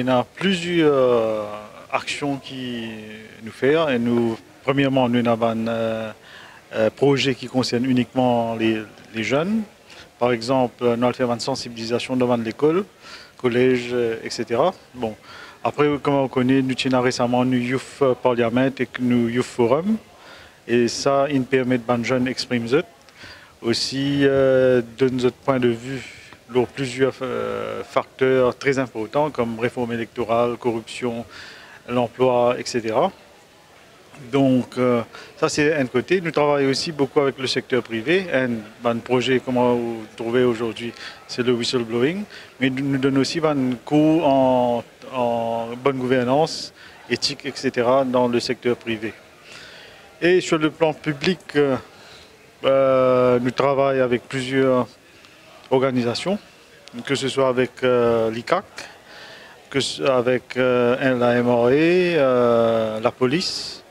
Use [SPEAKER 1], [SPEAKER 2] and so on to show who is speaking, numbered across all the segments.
[SPEAKER 1] Il y a plusieurs actions qui nous font. Et nous, premièrement, nous avons un projet qui concerne uniquement les jeunes. Par exemple, nous allons faire une sensibilisation devant l'école, collège, etc. Bon. Après, comme on connaît, nous avons récemment le Youth Parliament et le Youth Forum. Et ça, il permet que les jeunes expriment ça. Aussi, de notre point de vue, il y a plusieurs facteurs très importants comme réforme électorale, corruption, l'emploi, etc. Donc, ça c'est un côté. Nous travaillons aussi beaucoup avec le secteur privé. Un projet, comme vous trouvez aujourd'hui, c'est le whistleblowing. Mais nous donnons aussi un cours en bonne gouvernance, éthique, etc. dans le secteur privé. Et sur le plan public, nous travaillons avec plusieurs organisations, que ce soit avec l'ICAC, avec la MRE, la police.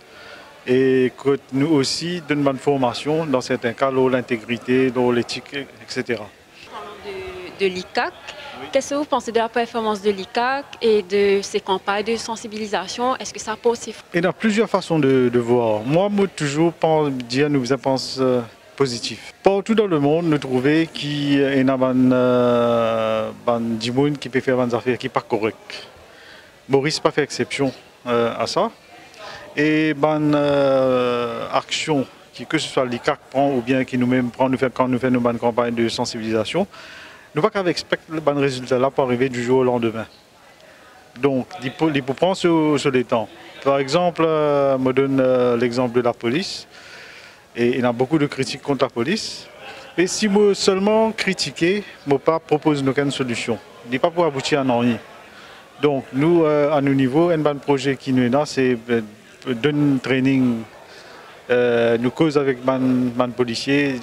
[SPEAKER 1] Et que nous aussi donnons une formation, dans certains cas, dans l'intégrité, dans l'éthique, etc.
[SPEAKER 2] Parlant de l'ICAC, qu'est-ce que vous pensez de la performance de l'ICAC et de ces campagnes de sensibilisation? Est-ce que ça pose ses fruits?
[SPEAKER 1] Il y a plusieurs façons de voir. Moi, toujours dire nous pensons positif. Partout dans le monde, nous trouvons qu'il y a des gens qui peuvent faire des affaires qui ne sont pas correctes. Maurice n'a pas fait exception à ça. Et bonne action, que ce soit l'ICAC prend ou bien qui nous-mêmes prend quand nous faisons une campagne de sensibilisation, nous ne pouvons pas expecter le bon résultat là pour arriver du jour au lendemain. Donc, il faut prendre sur les temps. Par exemple, je me donne l'exemple de la police. Et il y a beaucoup de critiques contre la police. Et si moi seulement critiquer, je ne pas propose aucune solution. Il n'est pas pour aboutir à rien. Donc, nous, à nos niveaux, un bon projet qui nous est là, c'est d'un training, nous cause avec les policiers,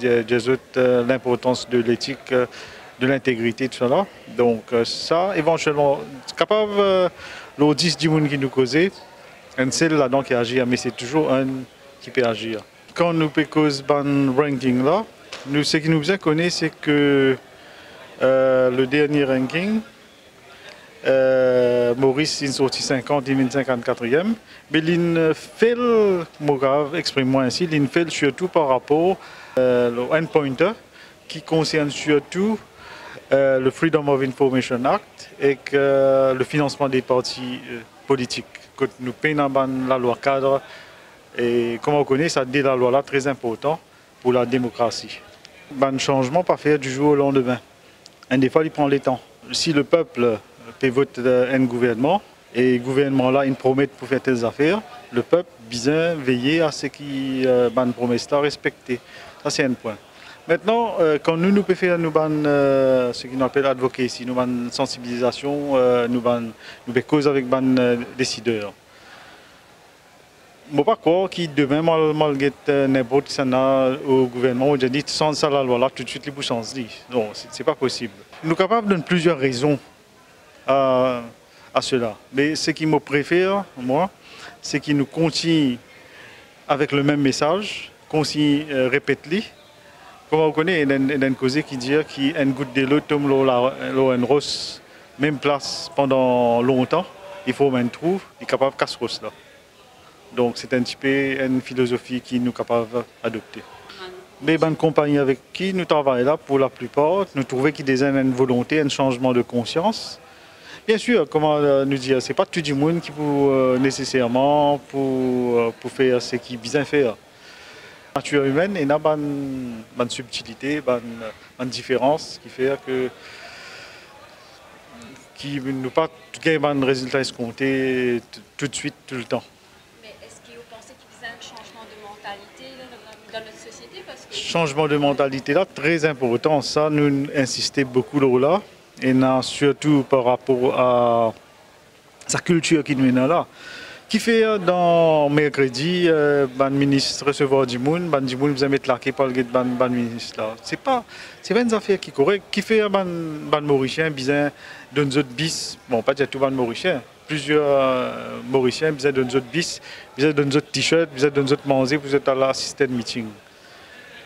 [SPEAKER 1] l'importance de l'éthique, de l'intégrité, tout ça. Donc ça, éventuellement, c'est capable, les 10 personnes qui nous causent, un seul là-dedans qui agit, mais c'est toujours un qui peut agir. Quand nous cause un ranking là, nous, ce qui nous a connu, c'est que le dernier ranking, Maurice est sorti 50, il est 54e. Mais il fait, exprime-moi ainsi, il fait surtout par rapport au endpointer qui concerne surtout le Freedom of Information Act et le financement des partis politiques. Que nous payons la loi cadre et comme on connaît, ça dit la loi là très important pour la démocratie. Un changement pas fait du jour au lendemain. Et des fois, il prend le temps. Si le peuple peut voter un gouvernement, et le gouvernement là, il promet pour faire telles affaires, le peuple bien veiller à ce qui ban promesse là respecté. Ça c'est un point. Maintenant, quand nous pouvons faire ce qu'on appelle advocacy, nous ban sensibilisation, nous pouvons causer avec les décideurs. Je ne sais pas croire que demain, malgré n'importe qui au gouvernement, on dit sans ça la loi là, tout de suite les bouches en se disent. Non, ce n'est pas possible. Nous sommes capables de donner plusieurs raisons à cela. Mais ce qui me préfère, moi, c'est qu'il nous continue avec le même message, qu'on s'y répète-le. Comme on connaît, il y a une cause qui dit qu'il y a une goutte de l'eau tombe l'eau en rose, même place pendant longtemps, il faut un trou, il est capable de casser rose là. Donc c'est un petit peu une philosophie qui nous est capable d'adopter. Mais une compagnie avec qui nous travaillons là, pour la plupart, nous trouvons qu'il y a une volonté, un changement de conscience. Bien sûr, comment nous dire, ce n'est pas tout le monde qui peut nécessairement pour faire ce qu'il vient faire. La nature humaine, il y a une subtilité, une différence qui fait que qui nous pas un résultat escompté tout de suite, tout le temps.
[SPEAKER 2] Mais est-ce que vous pensez qu'il y a un changement de mentalité dans notre société?
[SPEAKER 1] Changement de mentalité là, très important. Ça, nous insistons beaucoup là. Et surtout par rapport à sa culture qui nous est là. Qui fait dans mercredi, le ministre recevoir du monde, le monde vous mettre là, qui parle de le ministre là. C'est pas une affaire qui est correcte. Qui fait un Mauricien, besoin d'un autre bis, bon, pas dire tout le Mauricien, plusieurs Mauriciens, besoin d'un autre bis, besoin d'un autre t-shirt, besoin d'un autre manger, vous êtes à l'assistant meeting.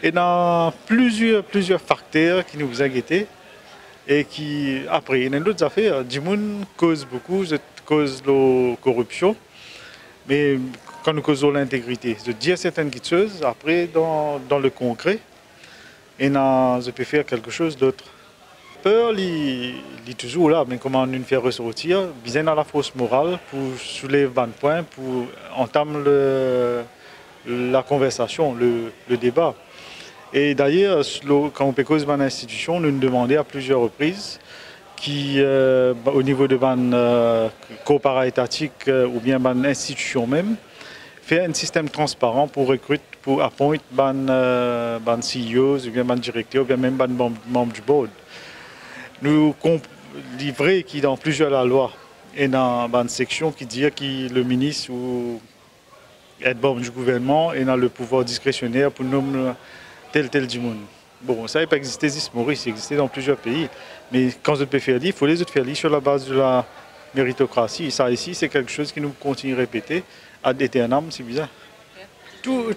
[SPEAKER 1] Et dans plusieurs facteurs qui nous ont inquiétés. Et qui, après, il y a d'autres affaires. Du monde cause beaucoup, cause la corruption, mais quand nous causons l'intégrité, de dire certaines choses, après dans le concret, je peux faire quelque chose d'autre. Peur, il est toujours là, mais comment nous faire ressortir, bien à la force morale pour soulever un point, pour entamer la conversation, le débat. Et d'ailleurs, quand on peut causer une institution, nous demandons à plusieurs reprises qui, au niveau de ban coopérative étatique ou bien ban institution même, faire un système transparent pour recruter, pour appointer ban CEOs ou bien ban directeurs ou bien même ban membres du board. Nous livrons qui dans plusieurs la loi et dans une section qui dit que le ministre ou être membre du gouvernement et a le pouvoir discrétionnaire pour nommer tel du monde. Bon, ça n'a pas existé ici, Maurice, ça existait dans plusieurs pays. Mais quand je peux faire lire, il faut les autres faire lire sur la base de la méritocratie. Ça ici, c'est quelque chose qui nous continue à répéter ad aeternam, c'est bizarre. Tout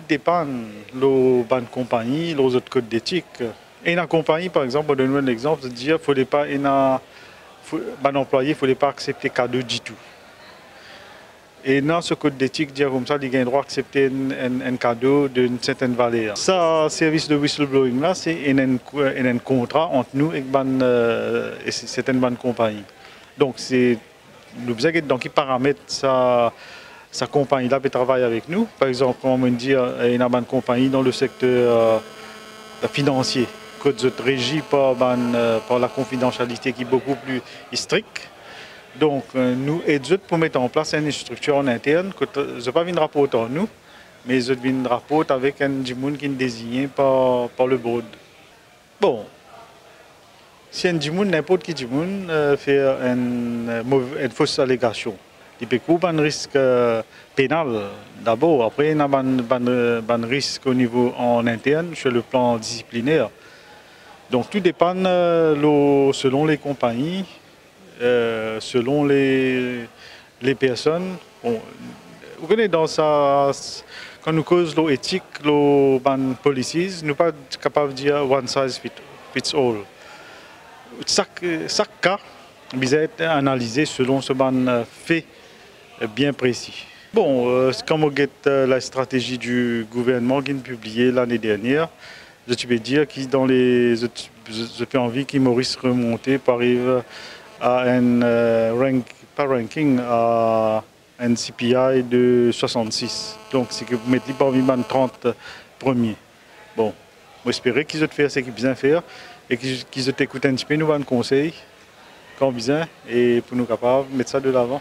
[SPEAKER 1] dépend de la compagnie, les autres codes d'éthique. Et une compagnie, par exemple, on donne un exemple, de dire qu'il ne faut pas, un employé, il ne faut pas accepter cadeau du tout. Et dans ce code d'éthique, dire comme ça, il a le droit d'accepter un cadeau d'une certaine valeur. Ça, service de whistleblowing là, c'est un contrat entre nous et certaines bonnes compagnies. Donc c'est le besoin donc qui paramètre sa compagnie là peut travailler avec nous. Par exemple, on me dit il y a une compagnie dans le secteur financier que est régie par la confidentialité qui est beaucoup plus stricte. Donc, nous aidons pour mettre en place une structure en interne, que je ne pas une rapport en nous, mais je viens de rapport avec un djimoun qui est désigné par le board. Bon, si un djimoun, n'importe qui djimoun, fait une fausse allégation, il peut couper un risque pénal d'abord, après il y a un risque au niveau en interne, sur le plan disciplinaire. Donc, tout dépend selon les compagnies. Selon les personnes. Bon, vous connaissez quand nous causons l'éthique, les policies, nous ne sommes pas capables de dire one size fits all. Chaque cas doit être analysé selon ce fait bien précis. Bon, comme on regarde la stratégie du gouvernement qui est publiée l'année dernière, je peux dire que dans les je peux envie que Maurice remonte pour arriver à un à un CPI de 66. Donc, c'est que vous mettez parmi les 30 premiers. Bon, j'espère qu'ils ont fait ce qu'ils ont besoin de faire et qu'ils ont écouté un petit peu nos conseils, quand besoin, et pour nous capables de mettre ça de l'avant.